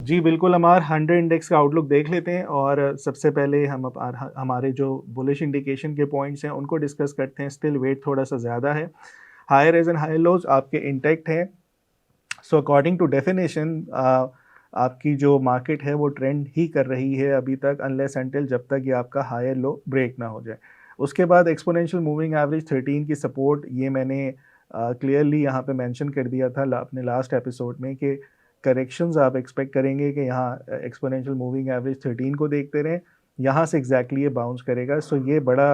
जी, बिल्कुल अमार 100 इंडेक्स का आउटलुक देख लेते हैं और सबसे पहले हम हमारे जो बुलिश इंडिकेशन के पॉइंट्स हैं उनको डिस्कस करते हैं। स्टिल वेट थोड़ा-सा ज़्यादा है। Higher highs and higher lows आपके इंटैक्ट हैं। सो अकॉर्डिंग टू डेफिनेशन आपकी जो मार्केट है वो ट्रेंड ही कर रही है अभी तक, अनलेस अंटिल जब तक ये आपका हायर लो ब्रेक ना हो जाए। उसके बाद एक्सपोनेंशियल मूविंग एवरेज 13 की सपोर्ट, ये मैंने क्लियरली यहाँ पे मेंशन कर दिया था अपने लास्ट एपिसोड में कि करेक्शंस आप एक्सपेक्ट करेंगे कि यहाँ एक्सपोनेंशियल मूविंग एवरेज 13 को देखते रहें, यहाँ से एग्जैक्टली ये बाउंस करेगा। सो ये बड़ा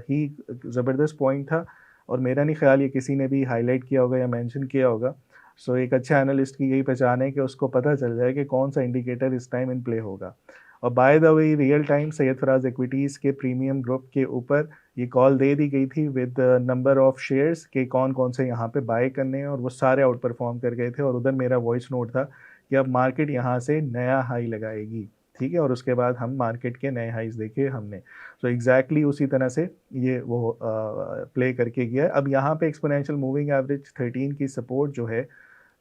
ही ज़बरदस्त पॉइंट था और मेरा नहीं ख्याल ये किसी ने भी हाईलाइट किया होगा या मेंशन किया होगा। सो एक अच्छा एनालिस्ट की यही पहचान है कि उसको पता चल जाए कि कौन सा इंडिकेटर इस टाइम इन प्ले होगा। और by the way real time Syed Faraz equities के प्रीमियम ग्रुप के ऊपर ये कॉल दे दी गई थी विद नंबर ऑफ शेयर्स के कौन कौन से यहाँ पे बाय करने हैं, और वो सारे आउट परफॉर्म कर गए थे। और उधर मेरा वॉइस नोट था कि अब मार्केट यहाँ से नया हाई लगाएगी, ठीक है, और उसके बाद हम मार्केट के नए हाइज देखे हमने। सो एग्जैक्टली उसी तरह से ये वो प्ले करके गया। अब यहाँ पे एक्सपोनेंशियल मूविंग एवरेज 13 की सपोर्ट जो है,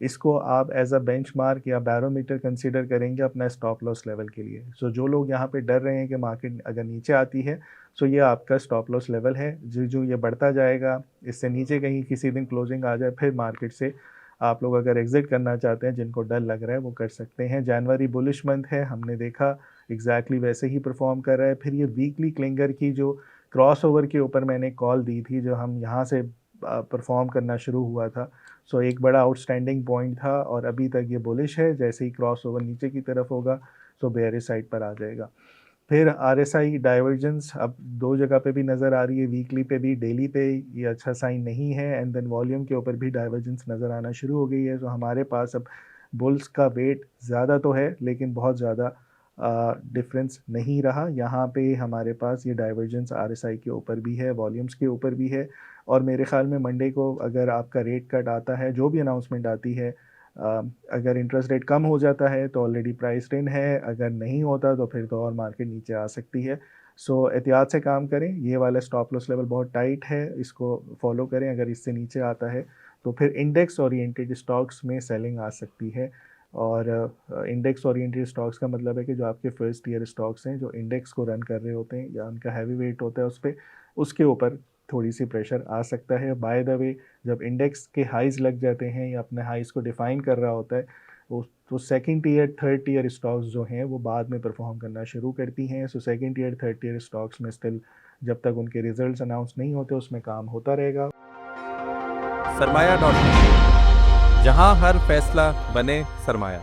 इसको आप एज अ बेंचमार्क या बैरोमीटर कंसीडर करेंगे अपना स्टॉप लॉस लेवल के लिए। सो जो लोग यहाँ पे डर रहे हैं कि मार्केट अगर नीचे आती है, सो ये आपका स्टॉप लॉस लेवल है। जो जो ये बढ़ता जाएगा, इससे नीचे कहीं किसी दिन क्लोजिंग आ जाए, फिर मार्केट से आप लोग अगर एग्जिट करना चाहते हैं, जिनको डर लग रहा है, वो कर सकते हैं। जनवरी बुलिश मंथ है, हमने देखा एग्जैक्टली वैसे ही परफॉर्म कर रहा है। फिर ये वीकली क्लिंगर की जो क्रॉस ओवर के ऊपर मैंने कॉल दी थी, जो हम यहाँ से परफॉर्म करना शुरू हुआ था, सो एक बड़ा आउटस्टैंडिंग पॉइंट था और अभी तक ये बुलिश है। जैसे ही क्रॉस ओवर नीचे की तरफ होगा, सो बेयरिश साइड पर आ जाएगा। फिर आरएसआई डाइवर्जेंस अब दो जगह पे भी नज़र आ रही है, वीकली पे भी, डेली पे। ये अच्छा साइन नहीं है। एंड देन वॉल्यूम के ऊपर भी डाइवर्जेंस नज़र आना शुरू हो गई है। तो हमारे पास अब बुल्स का वेट ज़्यादा तो है, लेकिन बहुत ज़्यादा डिफरेंस नहीं रहा। यहाँ पे हमारे पास ये डाइवर्जेंस आरएसआई के ऊपर भी है, वॉल्यूम्स के ऊपर भी है। और मेरे ख्याल में मंडे को अगर आपका रेट कट आता है, जो भी अनाउंसमेंट आती है, अगर इंटरेस्ट रेट कम हो जाता है तो ऑलरेडी प्राइस इन है, अगर नहीं होता तो फिर तो और मार्केट नीचे आ सकती है। सो एहतियात से काम करें। ये वाला स्टॉप लॉस लेवल बहुत टाइट है, इसको फॉलो करें। अगर इससे नीचे आता है तो फिर इंडेक्स ओरिएंटेड स्टॉक्स में सेलिंग आ सकती है। और इंडेक्स ओरिएंटेड स्टॉक्स का मतलब है कि जो आपके फर्स्ट ईयर स्टॉक्स हैं, जो इंडेक्स को रन कर रहे होते हैं या उनका हैवी वेट होता है उस पर, उसके ऊपर थोड़ी सी प्रेशर आ सकता है। बाय द वे, जब इंडेक्स के हाइज लग जाते हैं या अपने हाइज को डिफाइन कर रहा होता है, तो second year third year stocks जो हैं वो बाद में परफॉर्म करना शुरू करती हैं। So second year third year stocks में स्टिल जब तक उनके रिजल्ट्स अनाउंस नहीं होते, उसमें काम होता रहेगा। सरमाया.com, जहां हर फैसला बने सरमाया।